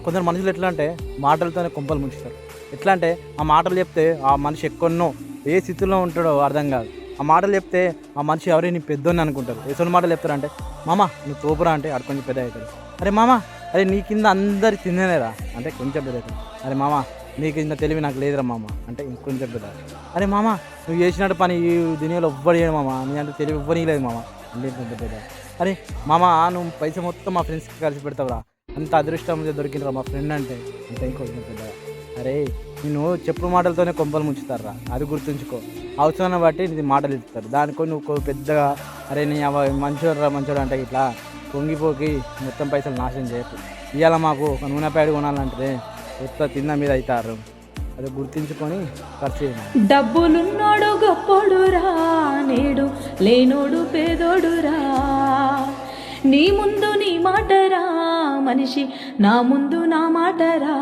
కొందరు మనుషులు ఎట్లా అంటే మాటలతోనే కొంపలు ముంచుతారు. ఎట్లా అంటే ఆ మాటలు చెప్తే ఆ మనిషి ఎక్కడనో ఏ స్థితిలో ఉంటాడో అర్థం కాదు. ఆ మాటలు చెప్తే ఆ మనిషి ఎవరైనా నీ పెద్దోని అనుకుంటారు. ఎటువంటి మాటలు చెప్తారంటే, మామ నువ్వు తోపురా అంటే ఆడు కొంచెం పెద్ద అవుతాడు. అరే మామ, అరే నీ కింద అందరి తినేరా అంటే కొంచెం పెద్ద అవుతాడు. అరే మామ నీకు ఇంత తెలివి నాకు లేదురా మామ అంటే ఇంకొంచెం పెద్ద. అరే మామ నువ్వు చేసినట్టు పని ఈ దునియాలో ఎవ్వడు చేయడు మామ, నీ అంటే తెలివి ఎవ్వరికి లేదు మామ అంటే కొంచెం పెద్ద. అరే మామ నువ్వు పైసా మొత్తం మా ఫ్రెండ్స్కి కలిసి పెడతావురా, అంత అదృష్టం దొరికినరా మా ఫ్రెండ్ అంటే అంటే ఇంకొంచెం పెద్ద. అరే నేను చెప్పుడు మాటలతోనే కొంపలు ముంచుతారా, అది గుర్తుంచుకో. అవసరాన్ని బట్టి ఇది మాటలు ఇస్తారు, దానికో నువ్వు పెద్దగా అరే నీ మంచోడు మంచోడు అంటే ఇట్లా పొంగిపోకి మొత్తం పైసలు నాశనం చేయకు. ఇవాళ మాకు ఒక నూనె ప్యాడ్ కొనాలంటే కొత్త తిన్న మీద అవుతారు, అది గుర్తించుకొని ఖర్చు చేయండి. డబ్బులున్నోడు గొప్పోడురా, నేడు లేనోడు పేదోడురా. నీ ముందు నీ మాటరా మనిషి, నా ముందు నా మాటరా.